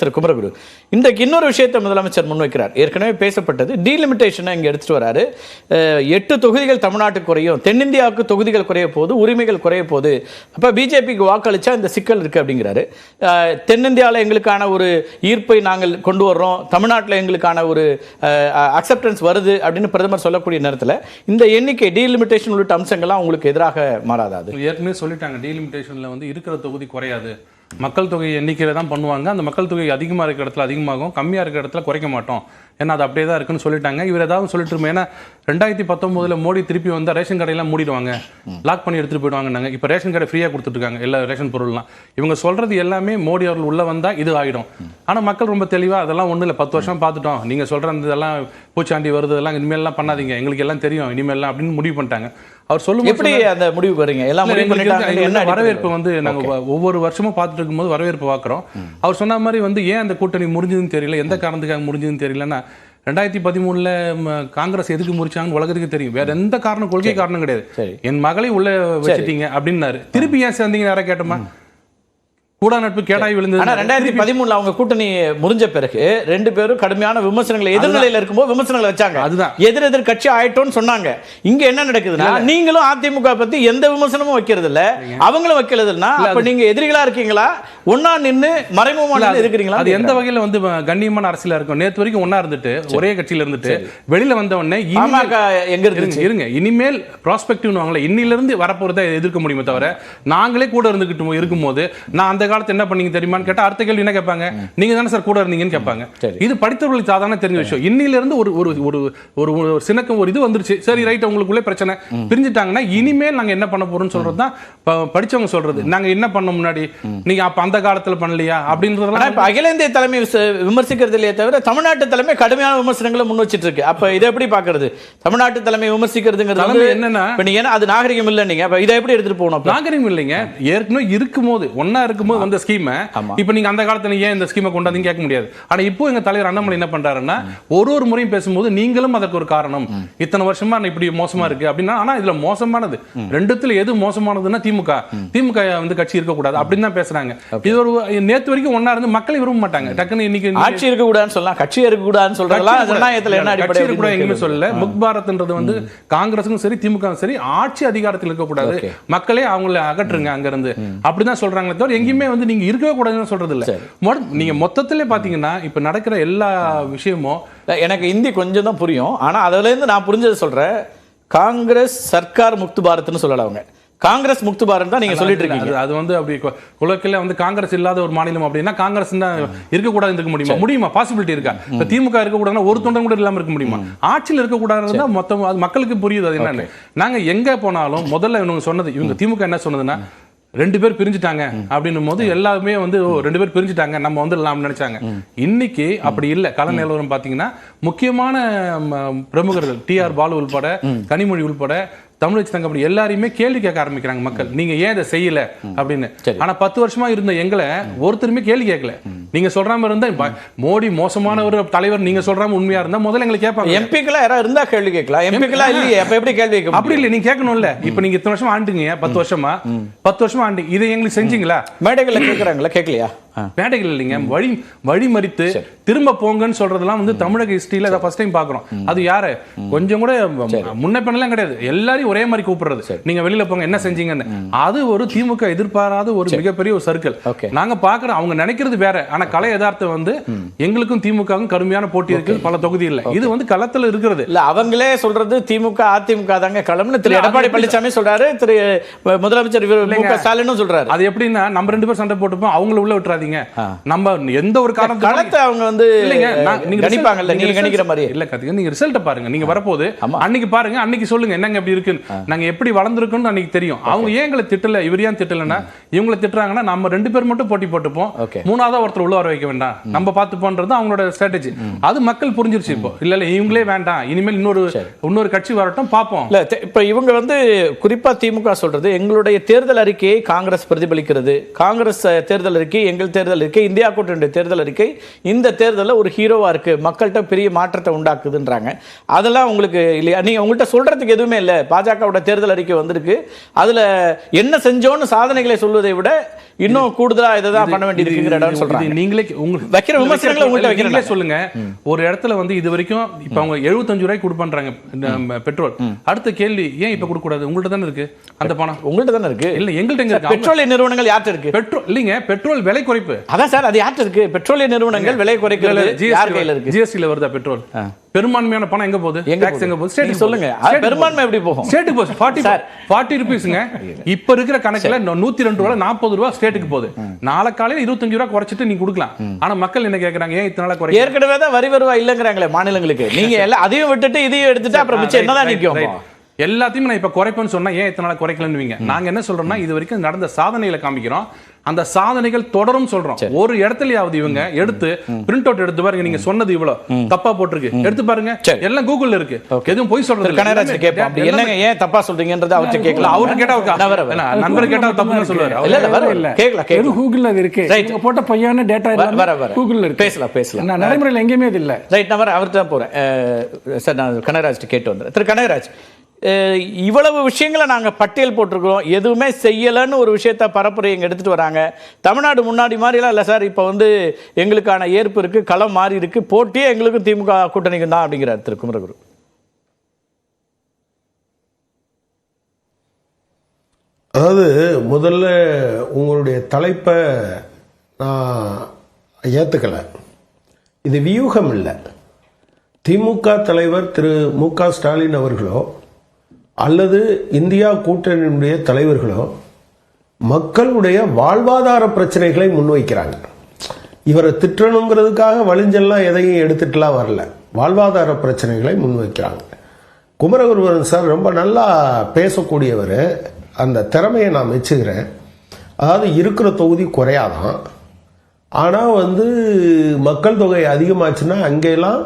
திரு குமரகுரு, இன்றைக்கு இன்னொரு விஷயத்தை முதலமைச்சர் முன்வைக்கிறார். ஏற்கனவே பேசப்பட்டது டீலிமிட்டேஷனை இங்கே எடுத்துட்டு வராரு. 8 தொகுதிகள் தமிழ்நாட்டுக்கு குறையும், தென்னிந்தியாவுக்கு தொகுதிகள் குறைய போது, உரிமைகள் குறைய போது, அப்போ பிஜேபிக்கு வாக்களிச்சா இந்த சிக்கல் இருக்கு அப்படிங்கிறாரு. தென்னிந்தியாவில் எங்களுக்கான ஒரு ஈர்ப்பை நாங்கள் கொண்டு வர்றோம், தமிழ்நாட்டில் எங்களுக்கான ஒரு அக்செப்டன்ஸ் வருது அப்படின்னு பிரதமர் சொல்லக்கூடிய நேரத்தில் இந்த எண்ணிக்கை டீலிமிட்டேஷன் உள்ளிட்ட அம்சங்கள்லாம் உங்களுக்கு எதிராக மாறாது? ஏற்கனவே சொல்லிட்டாங்க, டீலிமிட்டேஷன்ல வந்து இருக்கிற தொகுதி குறையாது, மக்கள் தொகை எண்ணிக்கையில் தான் பண்ணுவாங்க. அந்த மக்கள் தொகை அதிகமாக இருக்கிற இடத்துல அதிகமாகும், கம்மியாக இருக்கிற இடத்துல குறைக்க மாட்டோம், ஏன்னா அது அப்படியே தான் இருக்குன்னு சொல்லிட்டாங்க. இவர் ஏதாவது சொல்லிட்டு இருப்போம். ஏன்னா 2019 மோடி திருப்பி வந்தால் ரேஷன் கடையெல்லாம் மூடிடுவாங்க, லாக் பண்ணி எடுத்துகிட்டு போயிடுவாங்கன்னாங்க. இப்போ ரேஷன் கடை ஃப்ரீயாக கொடுத்துட்ருக்காங்க எல்லா ரேஷன் பொருள்லாம். இவங்க சொல்கிறது எல்லாமே மோடி அவர்கள் உள்ளே வந்தால் இது ஆகிடும். ஆனால் மக்கள் ரொம்ப தெளிவாக அதெல்லாம் ஒன்றும் இல்லை, 10 வருஷம் பார்த்துட்டோம், நீங்கள் சொல்கிற அந்த இதெல்லாம் பூச்சாண்டி வருது, இதெல்லாம் இனிமேல்லாம் பண்ணாதீங்க, எங்களுக்கு எல்லாம் தெரியும் இனிமேல்லாம் அப்படின்னு முடிவு பண்ணிட்டாங்க. அவர் சொல்லும் எப்படி அந்த முடிவு வரீங்க? எல்லாம் வரவேற்பு வந்து நாங்கள் ஒவ்வொரு வருஷமும் பார்த்துட்டு இருக்கும்போது வரவேற்பு பார்க்குறோம். அவர் சொன்ன மாதிரி வந்து ஏன் அந்த கூட்டணி முடிஞ்சதுன்னு தெரியல, எந்த காரணத்துக்காக முடிஞ்சதுன்னு தெரியலன்னா, 2013 காங்கிரஸ் எதுக்கு முடிச்சாங்கன்னு உலகத்துக்கு தெரியும். வேற எந்த காரணம், கொள்கை காரணம் கிடையாது. என் மகளை உள்ள வச்சுட்டீங்க அப்படின்னாரு. திருப்பி ஏன் சேர்ந்தீங்க யாரை கேட்டோமா? கூட நட்பு கேடாய் விழுந்தது. 2013 அவங்க கூட்டணி முடிஞ்ச பிறகு 2 பேரும் கடுமையான விமர்சனங்களை எதிர்நிலையில் இருக்கும்போது விமர்சனங்களை வச்சாங்க. அதுதான் எதிர் கட்சி ஆயிட்டோம்னு சொன்னாங்க. இங்க என்ன நடக்குதுன்னா, நீங்களும் அதிமுக பத்தி எந்த விமர்சனமும் வைக்கிறது இல்ல, அவங்களும் வைக்கிறது இல்ல. அப்ப நீங்க எதிரிகளா இருக்கீங்களா, ஒன்னா நின்னு மறைமுகமா இருக்கிறீங்களா? அது எந்த வகையில வந்து கண்ணியமான அரசியலா இருக்கும்? நேத்து வரைக்கும் ஒன்னா இருந்துட்டு ஒரே கட்சியில இருந்துட்டு வெளியில வந்த உடனே எங்க இருக்கு இருங்க, இனிமேல் ப்ராஸ்பெக்டிவ் வரல, இருந்து வரப்போறதை எதிர்க்க முடியுமே தவிர, நாங்களே கூட இருந்துகிட்டு இருக்கும்போது நான் அந்த காலத்து என்ன பண்ணீங்க தெரியுமான்னு கேட்டா அடுத்த கேள்வி என்ன கேட்பாங்க? நீங்க தானே சார் கூட இருந்தீங்கன்னு கேட்பாங்க. இது படித்தவர்களுக்கு சாதாரண தெரிஞ்ச விஷயம். இன்னில இருந்து ஒரு ஒரு ஒரு சினக்கம் ஒரு இது வந்துருச்சு, சரி ரைட், உங்களுக்குள்ளே பிரச்சனை பிரிஞ்சுட்டாங்கன்னா இனிமேல் நாங்க என்ன பண்ண போறோம்னு சொல்றதுதான் படிச்சவங்க சொல்றது. நாங்க என்ன பண்ண முன்னாடி நீங்க அப்ப அந்த காலத்துல பண்ணலையா அப்படின்றதெல்லாம் அகில இந்திய தலைமை விமர்சிக்கிறது இல்லையே தவிர தமிழ்நாட்டு தலைமை கடுமையான விமர்சனங்களை முன் வச்சிட்டு இருக்கு. அப்ப இதை எப்படி பாக்குறது? தமிழ்நாட்டு தலைமை விமர்சிக்கிறதுங்கிறது என்னன்னா, அது நாகரிகம் இல்லை. நீங்க இதை எப்படி எடுத்துட்டு போகணும்? நாகரிகம் இல்லைங்க. ஏற்கனவே இருக்கும்போது ஒன்னா இருக்கும்போது வந்த ஸ்கீம் இப்ப நீங்க அந்த காலத்துல ஏன் இந்த ஸ்கீமை கொண்டாந்து கேட்க முடியாது. ஆனா இப்போ எங்க தலைவர் அண்ணாமலை என்ன பண்றாருன்னா, ஒரு முறையும் பேசும்போது நீங்களும் அதற்கு ஒரு காரணம், இத்தனை வருஷமா இப்படி மோசமா இருக்கு அப்படின்னா. ஆனா இதுல மோசமானது ரெண்டுத்துல எது மோசமானதுன்னா திமுக வந்து கட்சி இருக்கக்கூடாது அப்படின்னு தான் பேசுறாங்க. இது ஒரு நேத்து வரைக்கும் ஒன்னா இருந்து மக்களை விரும்ப மாட்டாங்க. டக்குன்னு இன்னைக்கு ஆட்சி இருக்கக்கூடாதுன்னு சொல்லலாம், கட்சி இருக்கக்கூடாதுன்னு சொல்றாங்களா? கட்சி இருக்கக்கூடாது எங்கேயுமே சொல்லல. முக் பாரத்ன்றது வந்து காங்கிரஸுக்கும் சரி திமுகவும் சரி ஆட்சி அதிகாரத்தில் இருக்கக்கூடாது, மக்களே அவங்களை அகற்றுங்க அங்க இருந்து அப்படிதான் சொல்றாங்களே தவிர எங்கேயுமே வந்து நீங்க இருக்கவே கூடாதுன்னு சொல்றது இல்ல. நீங்க மொத்தத்திலே பாத்தீங்கன்னா இப்ப நடக்கிற எல்லா விஷயமும் எனக்கு ஹிந்தி கொஞ்சம் தான் புரியும், ஆனா அதுல இருந்து நான் புரிஞ்சதை சொல்றேன். காங்கிரஸ் சர்க்கார் முக்து பாரத்னு சொல்லல, அவங்க காங்கிரஸ் முக்து பாரத் தான் நீங்க சொல்லிட்டு இருக்கீங்க. அது வந்து அப்படி உலகில வந்து காங்கிரஸ் இல்லாத ஒரு மாநிலம் அப்படின்னா காங்கிரஸ் தான் இருக்கக்கூடாது இருக்க முடியுமா? பாசிபிலிட்டி இருக்கா? இப்ப திமுக இருக்கக்கூடாதுன்னா ஒரு தொண்டன் கூட இல்லாம இருக்க முடியுமா? ஆட்சியில் இருக்கக்கூடாதுன்னா மொத்தம் அது மக்களுக்கு புரியுது. அது என்னன்னு நாங்க எங்க போனாலும் முதல்ல இவங்க சொன்னது, இவங்க திமுக என்ன சொன்னதுன்னா 2 பேர் பிரிஞ்சுட்டாங்க அப்படின்னும் போது எல்லாருமே வந்து 2 பேர் பிரிஞ்சுட்டாங்க நம்ம வந்துடலாம் நினைச்சாங்க. இன்னைக்கு அப்படி இல்லை. கள நிலவரம் பாத்தீங்கன்னா முக்கியமான பிரமுகர்கள் TR பாலு உள்பட, கனிமொழி உள்பட, தமிழச்சி தங்க அப்படி எல்லாரையுமே கேள்வி கேட்க ஆரம்பிக்கிறாங்க மக்கள், நீங்க ஏன் இதை செய்யல அப்படின்னு. ஆனா 10 வருஷமா இருந்த எங்களை ஒருத்தருமே கேள்வி கேட்கல. நீங்க சொல்ற மாதிரி இருந்தா மோடி மோசமான ஒரு தலைவர் நீங்க சொல்ற மாதிரி உண்மையா இருந்தா முதல்ல எங்களை கேட்பாங்க. எம்பிக்களா யாராவது இருந்தா கேள்வி கேட்கலாம், எம்பிக்களா இல்லையே, அப்ப எப்படி கேள்வி கேட்க? அப்படி இல்லை, நீங்க கேட்கணும்ல. இப்ப நீங்க இத்தனை வருஷமா ஆண்டுங்க, 10 வருஷமா ஆண்டு, இதை எங்களுக்கு செஞ்சீங்களா? மேடைகள்ல கேட்கறாங்களா? கேட்கலையா? மேடைகள் இல்லைங்க, வழி மறித்து திரும்ப போங்கன்னு சொல்றதெல்லாம் வந்து தமிழக ஹிஸ்டரியில அதை ஃபர்ஸ்ட் டைம் பாக்குறோம். அது யாரு கொஞ்சம் கூட முன்ன பண்ணலாம் கிடையாது, எல்லாரையும் ஒரே மாதிரி கூப்பிடுறது, நீங்க வெளியில போங்க என்ன செஞ்சீங்கன்னு. அது ஒரு திமுக எதிர்பாராத ஒரு மிகப்பெரிய ஒரு சர்க்கிள். நாங்க பாக்குறோம், அவங்க நினைக்கிறது வேற. ஆனா கலை யதார்த்தம் வந்து எங்களுக்கும் திமுகவும் கடுமையான போட்டி இருக்கு பல தொகுதியில். இது வந்து களத்துல இருக்கிறது இல்ல, அவங்களே சொல்றது திமுக அதிமுக தாங்க களம்னு திரு எடப்பாடி பழனிசாமி சொல்றாரு, திரு முதலமைச்சர் ஸ்டாலினும் சொல்றாரு. அது எப்படின்னா நம்ம 2 பேர் சண்டை போட்டுப்போம், அவங்கள உள்ள விட்டுறாதீங்க, நம்ம எந்த ஒரு காரணத்தை அவங்க வந்து நீங்க கணிப்பாங்கல்ல, நீங்க கணிக்கிற மாதிரி இல்ல. கத்துக்க நீங்க ரிசல்ட் பாருங்க, நீங்க வரப்போது அன்னைக்கு பாருங்க, அன்னைக்கு சொல்லுங்க என்னங்க எப்படி இருக்கு, நாங்க எப்படி வளர்ந்துருக்கோம்னு அன்னைக்கு தெரியும். அவங்க ஏன் எங்களை திட்டல, இவர் ஏன் திட்டலன்னா, இவங்களை திட்டுறாங்கன்னா நம்ம 2 பேர் மட்டும் போட்டி போட்டுப்போம், 3ஆவது ஒருத்தர் உள்ள வர வைக்க வேண்டாம், நம்ம பார்த்து போன்றது அவங்களோட ஸ்ட்ராட்டஜி. அது மக்கள் புரிஞ்சிருச்சு. இப்போ இல்ல இவங்களே வேண்டாம், இனிமேல் இன்னொரு கட்சி வரட்டும் பார்ப்போம். இல்ல இப்ப இவங்க வந்து குறிப்பா திமுக சொல்றது, எங்களுடைய தேர்தல் அறிக்கையை காங்கிரஸ் பிரதிபலிக்கிறது, காங்கிரஸ் தேர்தல் அறிக்கை எங்கள் கூட்டணிகள் தேர்தல் அறிக்கை, இந்தியா கூட்டணியுடைய தேர்தல் அறிக்கை இந்த தேர்தலில் ஒரு ஹீரோவா இருக்கு, மக்கள்கிட்ட பெரிய மாற்றத்தை உண்டாக்குதுன்றாங்க. அதெல்லாம் உங்களுக்கு இல்லையா? நீங்க உங்கள்கிட்ட சொல்றதுக்கு எதுவுமே இல்லை. பாஜகவோட தேர்தல் அறிக்கை வந்திருக்கு, அதுல என்ன செஞ்சோன்னு சாதனைகளை சொல்வதை விட இன்னும் கூடுதலா இதான் பண்ண வேண்டியிருக்குங்கிற இடம் சொல்றாங்க. நீங்களே வைக்கிற விமர்சனங்களை உங்கள்கிட்ட வைக்கிறீங்களா சொல்லுங்க. ஒரு இடத்துல வந்து இது வரைக்கும் இப்ப அவங்க 75 ரூபாய்க்கு கொடுப்பாங்க பெட்ரோல். அடுத்த கேள்வி, ஏன் இப்ப கொடுக்க கூடாது? உங்கள்ட்ட தானே இருக்கு அந்த பணம். உங்கள்ட்ட தானே இருக்கு. இல்ல எங்கள்ட்ட எங்க இருக்கு? பெட்ரோலிய நிறுவனங்கள் யார்ட்ட இருக்கு? பெட்ரோல் இல்லைங்க, பெட்ரோல் விலை குறைப்பு. அதான் சார், அது யார்ட்ட இருக்கு? பெட்ரோலிய நிறுவனங்கள் விலை குறைக்கிறது யார் கையில இருக்கு? ஜிஎஸ்டில வருதா பெட்ரோல்? பெரும்பான்மையான பணம் எங்க போகுது? டாக்ஸ் எங்க போகுது? ஸ்டேட் சொல்லுங்க. பெரும்பான்மை எப்படி போகும்? ஸ்டேட்டுக்கு போகுது. 40 ரூபீஸ்ங்க. இப்ப இருக்கிற கணக்குல 102 ரூபாய் 40 ரூபாய் ஸ்டேட்டுக்கு போகுது. நாளை காலையில 25 ரூபாய் குறைச்சிட்டு நீங்க கொடுக்கலாம். ஆனா மக்கள் என்ன கேக்குறாங்க? ஏன் இத்தனை நாளா குறை? ஏற்கனவே தான் வரி வருவாய் இல்லங்கறாங்களே மாநிலங்களுக்கு. நீங்க எல்லாம் அதையும் விட்டுட்டு இதையும் எடுத்துட்டு அப்புறம் மிச்சம் என்னதான் நிக்கும்? எல்லாத்தையும் நான் இப்ப குறைப்பேன்னு சொன்னா ஏன் இத்தனை நாளா குறைக்கலன்னு நாங்க என்ன சொல்றோம்னா, இது வரைக்கும் நடந்த சாதனைகளை காமிக்கிறோம். அந்த சாதனைகள் தொடரும் சொல்றோம். ஒரு இடத்துலயாவது இவங்க எடுத்து பிரிண்ட் அவுட் எடுத்து பாருங்க. நீங்க சொன்னது இவ்வளவு தப்பா போட்டிருக்கு, எடுத்து பாருங்க. எல்லாம் கூகுள்ல இருக்கு. எதுவும் போய் சொல்றது கனகராஜ் கேட்போம். அப்படி என்னங்க ஏன் தப்பா சொல்றீங்கன்றத அவர்ட்ட கேட்கலாம். அவரு கேட்டா நண்பர் கேட்டா தப்புன்னு சொல்லுவாரு. இல்ல கேட்கலாம். கூகுள்ல அது இருக்கு. நீங்க போட்ட பொய்யான டேட்டா எல்லாம் கூகுள்ல இருக்கு. பேசலாம். நான் நடைமுறையில் எங்கேயுமே இது இல்ல. ரைட், நான் அவர்ட்ட தான் போறேன். சார், நான் கனகராஜ் கேட்டு வந்தேன். திரு கனகராஜ், இவ்வளவு விஷயங்களை நாங்கள் பட்டியல் போட்டிருக்கிறோம், எதுவுமே செய்யலைன்னு ஒரு விஷயத்த பரப்புரை எங்க எடுத்துட்டு வராங்க. தமிழ்நாடு முன்னாடி மாதிரிலாம் இல்லை சார், இப்போ வந்து எங்களுக்கான ஏற்பு இருக்கு, களம் மாறி இருக்கு, போட்டியே எங்களுக்கும் திமுக கூட்டணிக்கும் தான் அப்படிங்கிறார் திரு குமரகுரு. அதாவது முதல்ல உங்களுடைய தலைப்பை நான் ஏற்றுக்கலை. இது வியூகம் இல்லை. திமுக தலைவர் திரு மு.க. ஸ்டாலின் அவர்களோ அல்லது இந்தியா கூட்டணியினுடைய தலைவர்களோ மக்களுடைய வாழ்வாதார பிரச்சனைகளை முன்வைக்கிறாங்க. இவரை திட்டணுங்கிறதுக்காக வழிஞ்செல்லாம் எதையும் எடுத்துட்டுலாம் வரல. வாழ்வாதார பிரச்சனைகளை முன்வைக்கிறாங்க. குமரகுருவரன் சார் ரொம்ப நல்லா பேசக்கூடியவர். அந்த திறமையை நான் மெச்சுகிறேன். அதாவது இருக்கிற தொகுதி குறையாதான், ஆனால் வந்து மக்கள் தொகை அதிகமாச்சுன்னா அங்கெல்லாம்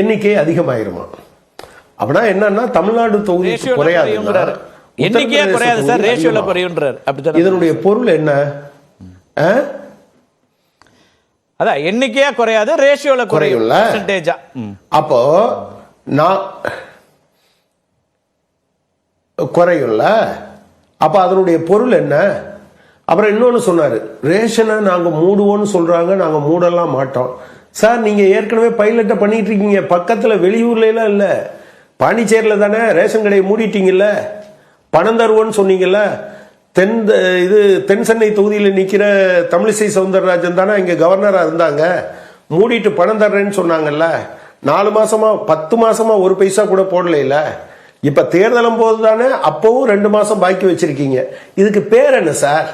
எண்ணிக்கை அதிகமாயிருமா. அப்படின்னா என்னன்னா தமிழ்நாடு தொகுதி குறையாது, எண்ணிக்கையே குறையாது சார், ரேஷியோல குறையுன்றார். அப்படிதான் இதனுடைய பொருள் என்ன? அதான் எண்ணிக்கையா குறையாது, ரேஷியோல குறையும்ல. அப்போ நான் குறையும்ல. அப்ப அதனுடைய பொருள் என்ன? அப்புறம் இன்னொன்னு சொன்னாரு, ரேஷனை நாங்க மூடுவோம்னு சொல்றாங்க, நாங்க மூடலாம் மாட்டோம். சார், நீங்க ஏற்கனவே பைலட்டை பண்ணிட்டு இருக்கீங்க. பக்கத்துல வெளியூர்ல எல்லாம் இல்ல, பாண்டிச்சேரியில தானே ரேஷன் கடையை மூடிட்டீங்கல்ல. பணம் தருவோன்னு சொன்னீங்கல்ல. தென் சென்னை தொகுதியில் நிக்கிற தமிழிசை சவுந்தரராஜன் தானே இங்க கவர்னரா இருந்தாங்க. மூடிட்டு பணம் தர்றேன்னு சொன்னாங்கல்ல. 4 மாசமா 10 மாசமா ஒரு பைசா கூட போடல. இல்ல இப்ப தேர்தலும் போது தானே, அப்பவும் 2 மாசம் பாக்கி வச்சிருக்கீங்க. இதுக்கு பேர் என்ன சார்?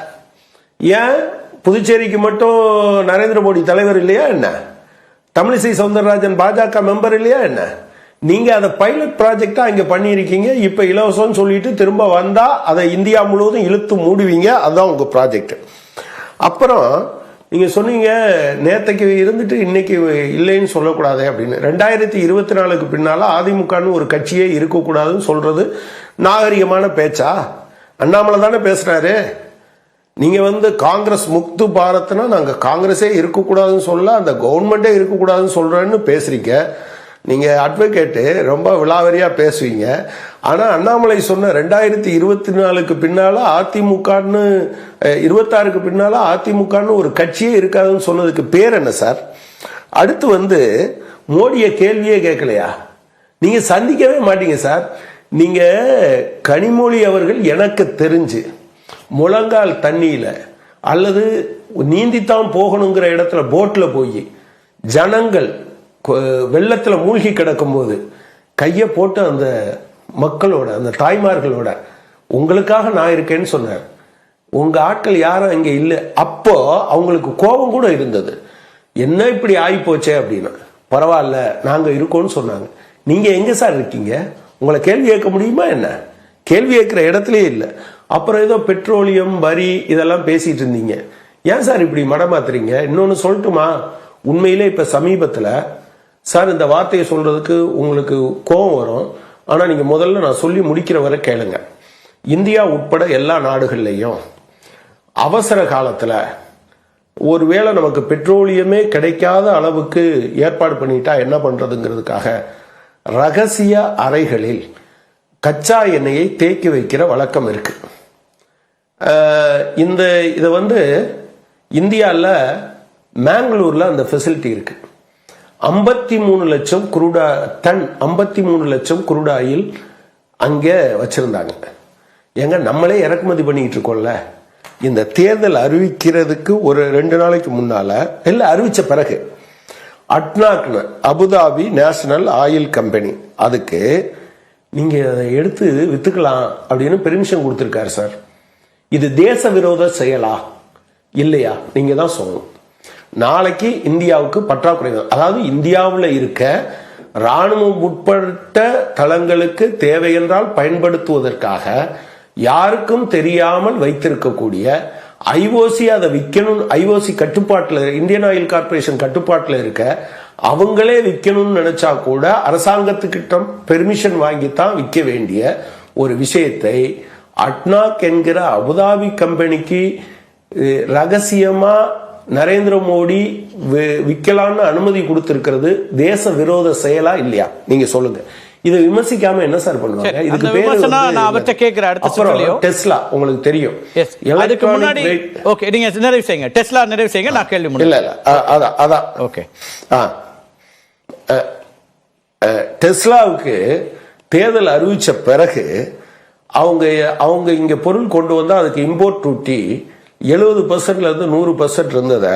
ஏன் புதுச்சேரிக்கு மட்டும் நரேந்திர மோடி தலைவர் இல்லையா என்ன? தமிழிசை சவுந்தரராஜன் பாஜக மெம்பர் இல்லையா என்ன? நீங்க அதை பைலட் ப்ராஜெக்டா இங்க பண்ணிருக்கீங்க. இப்ப இலவசம் சொல்லிட்டு திரும்ப வந்தா அதை இந்தியா முழுவதும் இழுத்து மூடுவீங்க. அதுதான் உங்க ப்ராஜெக்ட். அப்புறம் நீங்க சொன்னீங்க நேத்தைக்கு இருந்துட்டு இன்னைக்கு இல்லைன்னு சொல்லக்கூடாது அப்படின்னு. 2024க்கு பின்னால அதிமுகன்னு ஒரு கட்சியே இருக்கக்கூடாதுன்னு சொல்றது நாகரிகமான பேச்சா? அண்ணாமலை தானே பேசுறாரு. நீங்க வந்து காங்கிரஸ் முக்து பாரத்னா நாங்க காங்கிரஸே இருக்கக்கூடாதுன்னு சொல்ல, அந்த கவர்மெண்டே இருக்கக்கூடாதுன்னு சொல்றேன்னு பேசுறீங்க. நீங்க அட்வொகேட்டு ரொம்ப விலாவரியா பேசுவீங்க. ஆனா அண்ணாமலை சொன்ன 2024க்கு பின்னால அதிமுகன்னு 26க்கு பின்னால அதிமுகன்னு ஒரு கட்சியே இருக்காதுன்னு சொன்னதுக்கு பேர் என்ன சார்? அடுத்து வந்து மோடிய கேள்வியே கேட்கலையா? நீங்க சந்திக்கவே மாட்டீங்க சார். நீங்க கனிமொழி அவர்கள் எனக்கு தெரிஞ்சு முழங்கால் தண்ணியில அல்லது நீந்தித்தான் போகணுங்கிற இடத்துல போட்ல போய் ஜனங்கள் வெள்ளத்துல மூழ்கி கிடக்கும் போது கைய போட்டு அந்த மக்களோட அந்த தாய்மார்களோட உங்களுக்காக நான் இருக்கேன்னு சொன்னார். உங்க ஆட்கள் யாரும் அங்க இல்லை. அப்போ அவங்களுக்கு கோபம் கூட இருந்தது. என்ன இப்படி ஆகி போச்சே அப்படின்னா, பரவாயில்ல நாங்க இருக்கோம்னு சொன்னாங்க. நீங்க எங்க சார் இருக்கீங்க? உங்களை கேள்வி கேட்க முடியுமா என்ன? கேள்வி கேட்கிற இடத்துலயே இல்லை. அப்புறம் ஏதோ பெட்ரோலியம் வரி இதெல்லாம் பேசிட்டு இருந்தீங்க. ஏன் சார் இப்படி மடமாத்துறீங்க? இன்னொன்னு சொல்லட்டுமா? உண்மையிலே இப்ப சமீபத்துல சார் இந்த வார்த்தையை சொல்றதுக்கு உங்களுக்கு கோபம் வரும். ஆனா நீங்க முதல்ல நான் சொல்லி முடிக்கிற வரை கேளுங்க. இந்தியா உட்பட எல்லா நாடுகள்லையும் அவசர காலத்துல ஒருவேளை நமக்கு பெட்ரோலியமே கிடைக்காத அளவுக்கு ஏற்பாடு பண்ணிட்டா என்ன பண்றதுங்கிறதுக்காக ரகசிய அறைகளில் கச்சா எண்ணெயை தேக்கி வைக்கிற வழக்கம் இருக்கு. இதை வந்து இந்தியாவில் மேங்களூர்ல அந்த ஃபெசிலிட்டி இருக்கு. 53 லட்சம் டன் 53 லட்சம் குரூட் ஆயில் அங்கே வச்சிருந்தாங்க. எங்க நம்மளே இறக்குமதி பண்ணிட்டு இருக்கோம்ல. இந்த தேர்தல் அறிவிக்கிறதுக்கு ஒரு 2 நாளைக்கு முன்னால இல்ல அறிவிச்ச பிறகு அட்னாக்னு அபுதாபி நேஷனல் ஆயில் கம்பெனி அதுக்கு நீங்க அதை எடுத்து வித்துக்கலாம் அப்படின்னு பெர்மிஷன் கொடுத்திருக்காரு சார். இது தேச விரோத செயலா இல்லையா நீங்க தான் சொல்லணும். நாளைக்கு இந்தியாவுக்கு பற்றாக்குறை, அதாவது இந்தியாவில் இருக்க ராணுவம் உட்பட்ட தளங்களுக்கு தேவை என்றால் பயன்படுத்துவதற்காக யாருக்கும் தெரியாமல் வைத்திருக்கக்கூடிய ஐஓசி அதை விற்கணும், ஐஓசி கட்டுப்பாட்டில் இந்தியன் ஆயில் கார்பரேஷன் கட்டுப்பாட்டில் இருக்க அவங்களே விற்கணும்னு நினைச்சா கூட அரசாங்கத்துக்கிட்ட பெர்மிஷன் வாங்கித்தான் விற்க வேண்டிய ஒரு விஷயத்தை அட்னாக் என்கிற அபுதாபி கம்பெனிக்கு ரகசியமா நரேந்திர மோடி விற்கலான்னு அனுமதி கொடுத்திருக்கிறது தேச விரோத செயலா இல்லையா நீங்க சொல்லுங்க. இதை விமர்சிக்காம என்ன சார் பண்ணுவாங்க? இதுக்கு பேரு டெஸ்லா, உங்களுக்கு தெரியும். அதுக்கு முன்னாடி ஓகே நீங்க நிறைவு செய்யுங்க, டெஸ்லா நிறைவு செய்யுங்க, நான் கேள்வி முடியல. இல்ல அதான் ஓகே. டெஸ்லாவுக்கு தேர்தல் அறிவிச்ச பிறகு அவங்க இங்க பொருள் கொண்டு வந்தா அதுக்கு இம்போர்ட் டியூட்டி 70% இருந்து 100% இருந்ததை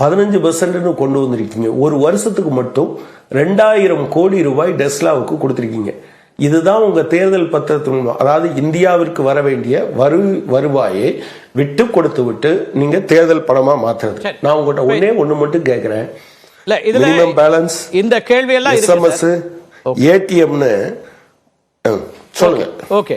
15% கொண்டு வந்திருக்கீங்க. ஒரு வருஷத்துக்கு மட்டும் 2000 கோடி ரூபாய் டெஸ்லாவுக்கு கொடுத்திருக்கீங்க. இதுதான் உங்க தேர்தல் பத்திரத்தின், அதாவது இந்தியாவிற்கு வர வேண்டிய வருவாயை விட்டு கொடுத்து விட்டு நீங்க தேர்தல் பணமா மாத்துறது. நான் உங்கள்கிட்ட ஒண்ணு மட்டும் கேட்கிறேன். மினிமம் பேலன்ஸ், இந்த கேள்வி எல்லாம் SMS, ATMன்னு சொல்லுங்க. ஓகே.